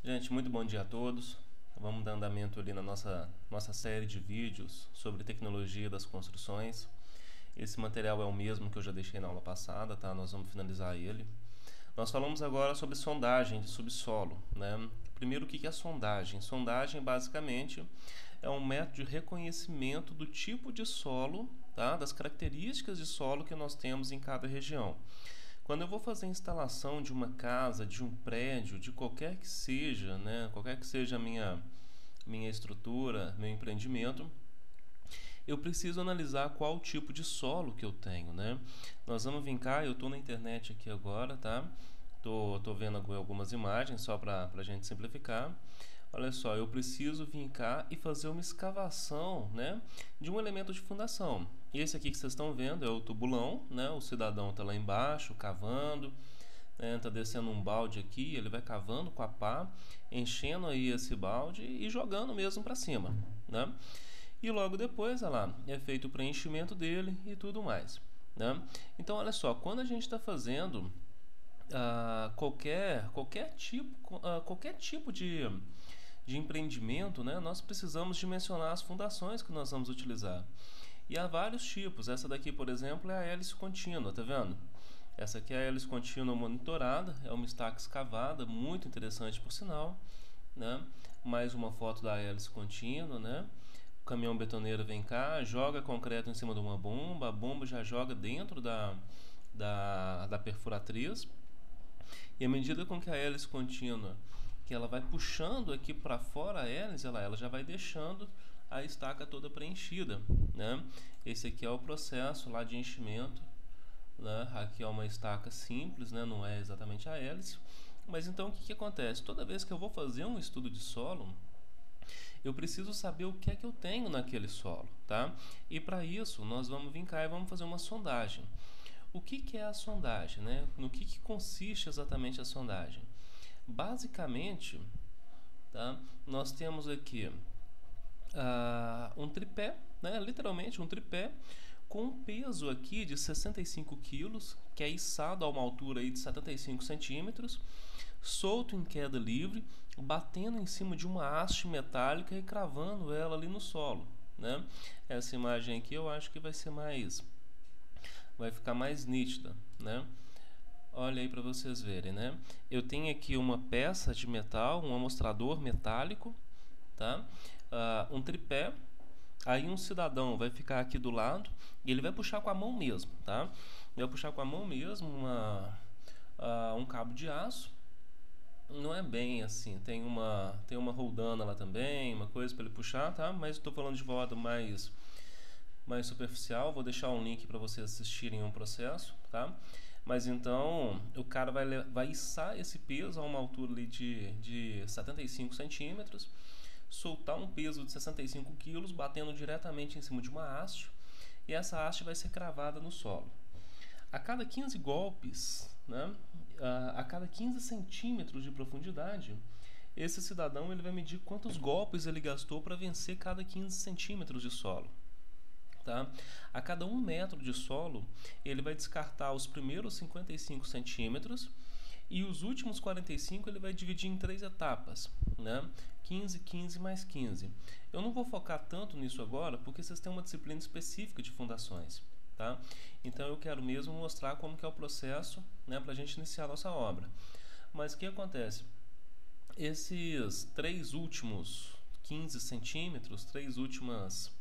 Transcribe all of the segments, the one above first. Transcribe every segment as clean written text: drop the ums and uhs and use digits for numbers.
Gente, muito bom dia a todos. Vamos dar andamento ali na nossa série de vídeos sobre tecnologia das construções. Esse material é o mesmo que eu já deixei na aula passada, tá? Nós vamos finalizar ele. Nós falamos agora sobre sondagem de subsolo, né? Primeiro, o que é sondagem? Sondagem, basicamente, é um método de reconhecimento do tipo de solo, tá? Das características de solo que nós temos em cada região. Quando eu vou fazer a instalação de uma casa, de um prédio, de qualquer que seja, né? Qualquer que seja a minha estrutura, meu empreendimento, eu preciso analisar qual tipo de solo que eu tenho, né? Nós vamos vir cá, eu estou na internet aqui agora, tá? Tô vendo algumas imagens só para a gente simplificar. Olha só, eu preciso vir cá e fazer uma escavação, né, de um elemento de fundação. Esse aqui que vocês estão vendo é o tubulão, né? O cidadão está lá embaixo cavando, né? Tá descendo um balde aqui, ele vai cavando com a pá, enchendo aí esse balde e jogando mesmo para cima, né? E logo depois, olha lá, é feito o preenchimento dele e tudo mais, né? Então, olha só, quando a gente está fazendo qualquer tipo de empreendimento, né, nós precisamos dimensionar as fundações que nós vamos utilizar. E há vários tipos. Essa daqui, por exemplo, é a hélice contínua, tá vendo? Essa aqui é a hélice contínua monitorada, é uma estaca escavada, muito interessante por sinal, né? Mais uma foto da hélice contínua, né? O caminhão betoneiro vem cá, joga concreto em cima de uma bomba, a bomba já joga dentro da perfuratriz. E à medida com que a hélice contínua, que ela vai puxando aqui para fora a hélice, ela já vai deixando a estaca toda preenchida, né? Esse aqui é o processo lá de enchimento, né? Aqui é uma estaca simples, né? Não é exatamente a hélice. Mas então o que acontece? Toda vez que eu vou fazer um estudo de solo, eu preciso saber o que é que eu tenho naquele solo, tá? E para isso nós vamos vir cá e vamos fazer uma sondagem. O que é a sondagem, né? No que consiste exatamente a sondagem? Basicamente, tá? Nós temos aqui um tripé, né? Literalmente um tripé com um peso aqui de 65 quilos, que é içado a uma altura aí de 75 centímetros, solto em queda livre, batendo em cima de uma haste metálica e cravando ela ali no solo, né? Essa imagem aqui eu acho que vai ficar mais nítida, né? Olha aí para vocês verem, né? Eu tenho aqui uma peça de metal, um amostrador metálico, tá? Um tripé. Aí um cidadão vai ficar aqui do lado e ele vai puxar com a mão mesmo, tá? Ele vai puxar com a mão mesmo um cabo de aço. Não é bem assim, tem uma roldana lá também, uma coisa para ele puxar, tá? Mas estou falando de modo mais superficial. Vou deixar um link para vocês assistirem um processo, tá? Mas então o cara vai içar esse peso a uma altura ali de 75 centímetros, soltar um peso de 65 quilos, batendo diretamente em cima de uma haste, e essa haste vai ser cravada no solo. A cada 15 golpes, né, a cada 15 centímetros de profundidade, esse cidadão ele vai medir quantos golpes ele gastou para vencer cada 15 centímetros de solo. Tá? A cada 1 metro de solo, ele vai descartar os primeiros 55 centímetros e os últimos 45 ele vai dividir em 3 etapas, né? 15, 15 mais 15. Eu não vou focar tanto nisso agora, porque vocês têm uma disciplina específica de fundações, tá? Então eu quero mesmo mostrar como que é o processo, né, para a gente iniciar a nossa obra. Mas o que acontece? Esses 3 últimos 15 centímetros, 3 últimas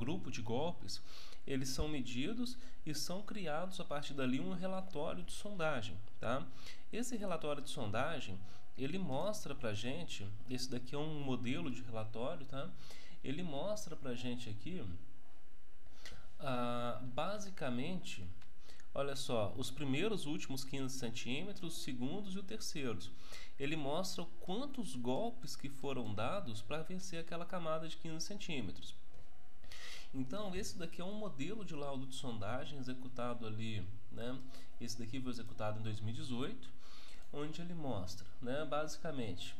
grupo de golpes, eles são medidos e são criados a partir dali um relatório de sondagem, tá? Esse relatório de sondagem, ele mostra pra gente, esse daqui é um modelo de relatório, tá? Ele mostra pra gente aqui, basicamente, olha só, os primeiros últimos 15 centímetros, os segundos e os terceiros. Ele mostra quantos golpes que foram dados para vencer aquela camada de 15 centímetros. Então, esse daqui é um modelo de laudo de sondagem executado ali, né? Esse daqui foi executado em 2018, onde ele mostra, né, basicamente,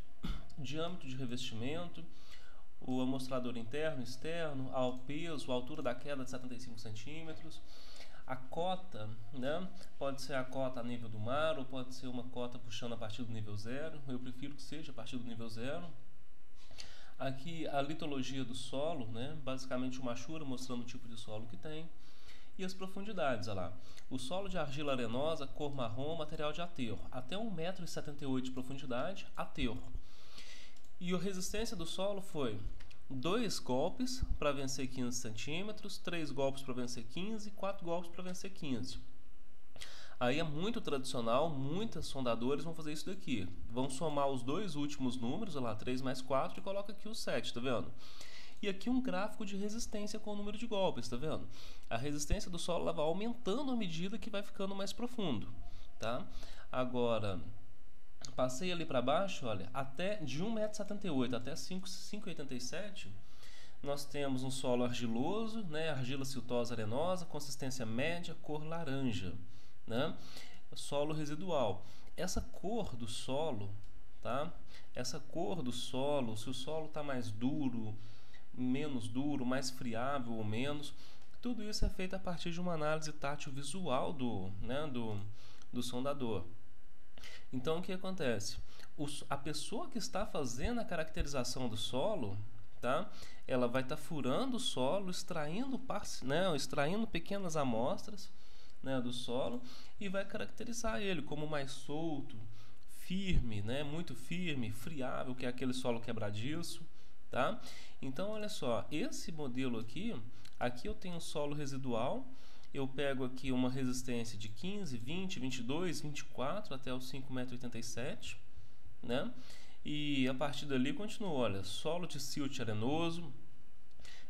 diâmetro de revestimento, o amostrador interno e externo, ao peso, a altura da queda de 75 centímetros, A cota, né, pode ser a cota a nível do mar ou pode ser uma cota puxando a partir do nível 0. Eu prefiro que seja a partir do nível 0. Aqui a litologia do solo, né, basicamente uma achura mostrando o tipo de solo que tem. E as profundidades, olha lá. O solo de argila arenosa, cor marrom, material de aterro. Até 1,78 m de profundidade, aterro. E a resistência do solo foi 2 golpes para vencer 15 centímetros, 3 golpes para vencer 15, 4 golpes para vencer 15. Aí é muito tradicional, muitos sondadores vão fazer isso daqui. Vão somar os dois últimos números, olha lá, 3 mais 4, e coloca aqui o 7, tá vendo? E aqui um gráfico de resistência com o número de golpes, tá vendo? A resistência do solo vai aumentando à medida que vai ficando mais profundo, tá? Agora, passei ali para baixo, olha, até de 1,78 m até 5,87 m, nós temos um solo argiloso, né? Argila siltosa arenosa, consistência média, cor laranja, né? Solo residual. Essa cor do solo, tá? Essa cor do solo, se o solo está mais duro, menos duro, mais friável ou menos, tudo isso é feito a partir de uma análise tátil visual do sondador. Então o que acontece? A pessoa que está fazendo a caracterização do solo, tá? Ela vai estar furando o solo, extraindo pequenas amostras, né, do solo e vai caracterizar ele como mais solto, firme, né, muito firme, friável, que é aquele solo quebradiço. Tá? Então, olha só, esse modelo aqui eu tenho um solo residual, eu pego aqui uma resistência de 15, 20, 22, 24 até os 5,87 m, né? E a partir dali continua, olha, solo de silt arenoso,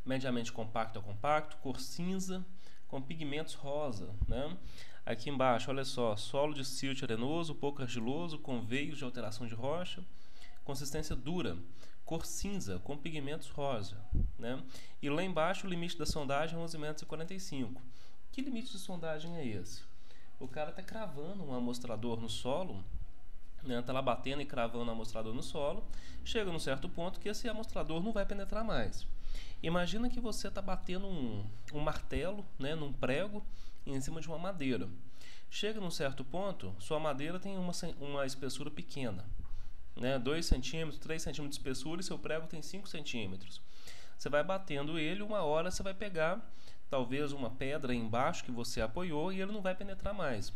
mediamente compacto a compacto, cor cinza, com pigmentos rosa, né? Aqui embaixo, olha só, solo de silt arenoso, pouco argiloso, com veios de alteração de rocha, consistência dura, cor cinza, com pigmentos rosa, né? E lá embaixo o limite da sondagem é 11,45 m. Que limite de sondagem é esse? O cara está cravando um amostrador no solo, né? Está lá batendo e cravando o amostrador no solo, chega num certo ponto que esse amostrador não vai penetrar mais. Imagina que você está batendo um martelo, né, num prego em cima de uma madeira. Chega num certo ponto, sua madeira tem uma espessura pequena, né, 2 centímetros, 3 centímetros de espessura, e seu prego tem 5 centímetros. Você vai batendo ele, uma hora você vai pegar talvez uma pedra embaixo que você apoiou e ele não vai penetrar mais.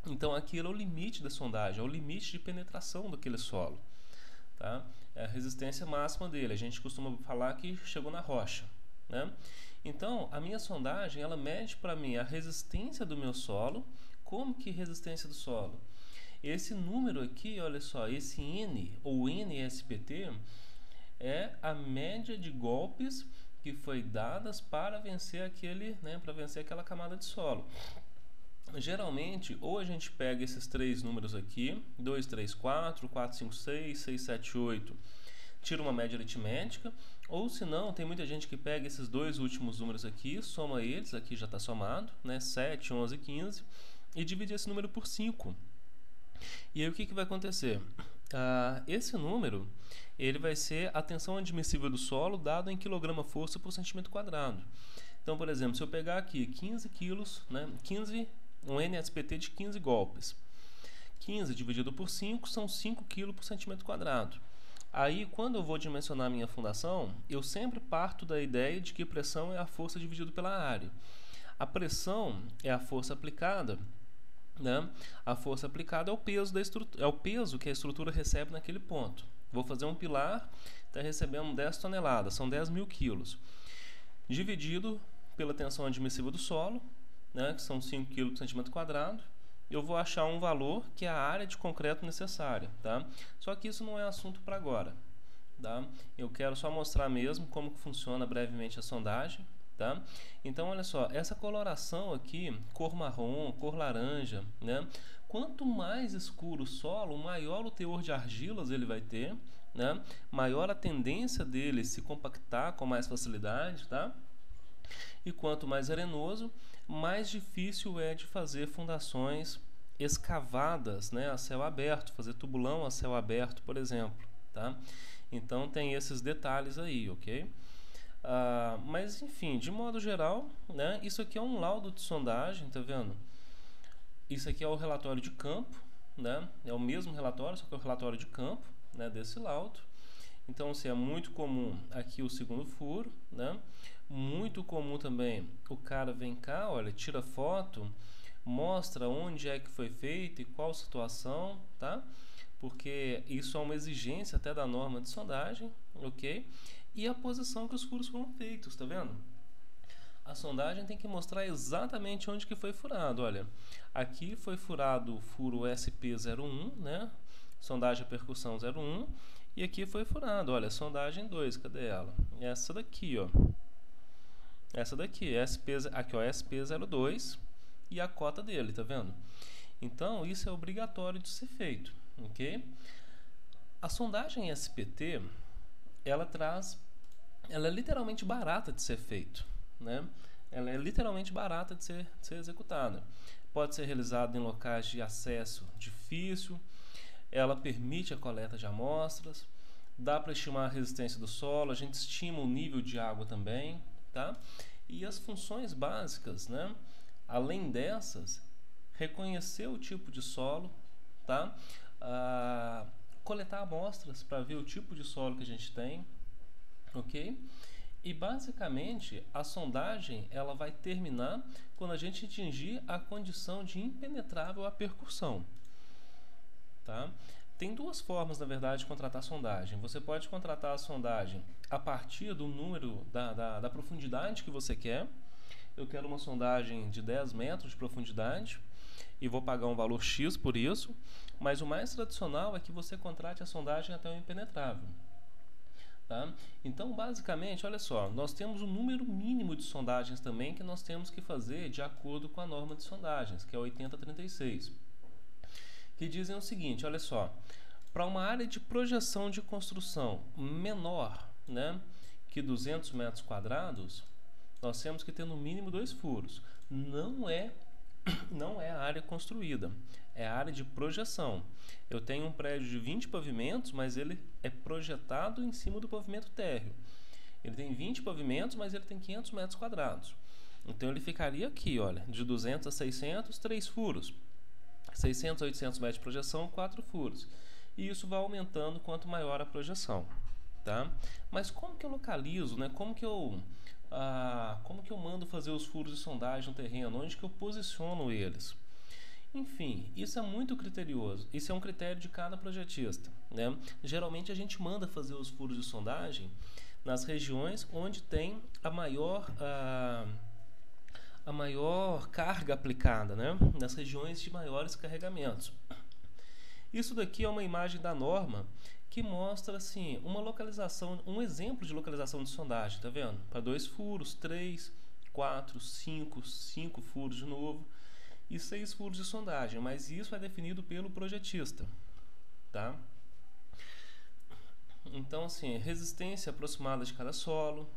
Então aquilo é o limite da sondagem, é o limite de penetração daquele solo, tá? É a resistência máxima dele. A gente costuma falar que chegou na rocha, né? Então a minha sondagem, ela mede para mim a resistência do meu solo. Como que resistência do solo? Esse número aqui, olha só, esse N ou NSPT é a média de golpes que foi dadas para vencer aquela camada de solo. Geralmente, ou a gente pega esses três números aqui, 2, 3, 4, 4, 5, 6, 6, 7, 8, tira uma média aritmética, ou se não, tem muita gente que pega esses dois últimos números aqui, soma eles, aqui já está somado, né, 7, 11, 15, e divide esse número por 5. E aí o que vai acontecer? Esse número ele vai ser a tensão admissível do solo dado em quilograma-força por centímetro quadrado. Então, por exemplo, se eu pegar aqui 15 quilos, né, um NSPT de 15 golpes, 15 dividido por 5 são 5 kg por centímetro quadrado. Aí, quando eu vou dimensionar minha fundação, eu sempre parto da ideia de que pressão é a força dividida pela área. A pressão é a força aplicada, né? A força aplicada é o peso da estrutura, é o peso que a estrutura recebe naquele ponto. Vou fazer um pilar, está recebendo 10 toneladas, são 10.000 quilos, dividido pela tensão admissível do solo, né, que são 5 kg por centímetro quadrado, eu vou achar um valor que é a área de concreto necessária, tá? Só que isso não é assunto para agora, tá? Eu quero só mostrar mesmo como que funciona brevemente a sondagem, tá? Então, olha só, essa coloração aqui, cor marrom, cor laranja, né? Quanto mais escuro o solo, maior o teor de argilas ele vai ter, né? Maior a tendência dele se compactar com mais facilidade, tá? E quanto mais arenoso, mais difícil é de fazer fundações escavadas, né, a céu aberto, fazer tubulão a céu aberto, por exemplo, tá? Então tem esses detalhes aí, ok? Mas enfim, de modo geral, né, isso aqui é um laudo de sondagem, tá vendo? Isso aqui é o relatório de campo, né? É o mesmo relatório, só que é o relatório de campo, né, desse laudo. Então, assim, é muito comum aqui o segundo furo, né? Muito comum também o cara vem cá, olha, tira foto, mostra onde é que foi feito e qual situação, tá? Porque isso é uma exigência até da norma de sondagem, ok? E a posição que os furos foram feitos, tá vendo? A sondagem tem que mostrar exatamente onde que foi furado. Olha, aqui foi furado o furo SP01, né? Sondagem a percussão 01. E aqui foi furado, olha, sondagem 2, cadê ela? Essa daqui, ó. Essa daqui, aqui, ó, SP02 e a cota dele, tá vendo? Então, isso é obrigatório de ser feito, ok? A sondagem SPT, ela é literalmente barata de ser feito, né? Ela é literalmente barata de ser executada. Pode ser realizada em locais de acesso difícil, ela permite a coleta de amostras, dá para estimar a resistência do solo, a gente estima o nível de água também, tá? E as funções básicas, né? Além dessas, reconhecer o tipo de solo, tá? Coletar amostras para ver o tipo de solo que a gente tem, ok? E basicamente a sondagem ela vai terminar quando a gente atingir a condição de impenetrável à percussão, tá? Tem duas formas, na verdade, de contratar a sondagem. Você pode contratar a sondagem a partir do número da profundidade que você quer. Eu quero uma sondagem de 10 metros de profundidade e vou pagar um valor X por isso, mas o mais tradicional é que você contrate a sondagem até o impenetrável. Tá? Então, basicamente, olha só, nós temos um número mínimo de sondagens também que nós temos que fazer de acordo com a norma de sondagens, que é 8036. Que dizem o seguinte, olha só, para uma área de projeção de construção menor, né, que 200 metros quadrados, nós temos que ter no mínimo 2 furos. Não é a área construída, é a área de projeção. Eu tenho um prédio de 20 pavimentos, mas ele é projetado em cima do pavimento térreo. Ele tem 20 pavimentos, mas ele tem 500 metros quadrados. Então ele ficaria aqui, olha, de 200 a 600, 3 furos. 600 a 800 metros de projeção, 4 furos. E isso vai aumentando quanto maior a projeção, tá? Mas como que eu localizo, né? Como que eu mando fazer os furos de sondagem no terreno? Onde que eu posiciono eles? Enfim, isso é muito criterioso. Isso é um critério de cada projetista, né? Geralmente a gente manda fazer os furos de sondagem nas regiões onde tem a maior carga aplicada, né? Nas regiões de maiores carregamentos. Isso daqui é uma imagem da norma que mostra assim, uma localização, um exemplo de localização de sondagem, tá vendo? Para 2 furos, 3, 4, 5 furos de novo e 6 furos de sondagem, mas isso é definido pelo projetista, tá? Então, assim, resistência aproximada de cada solo.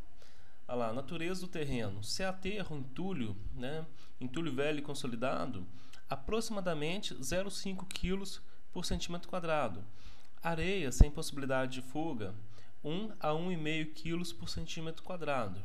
Olha lá, natureza do terreno. Se aterro, entulho, né? Entulho velho e consolidado, aproximadamente 0,5 kg por centímetro quadrado. Areia sem possibilidade de fuga, 1 a 1,5 kg por centímetro quadrado.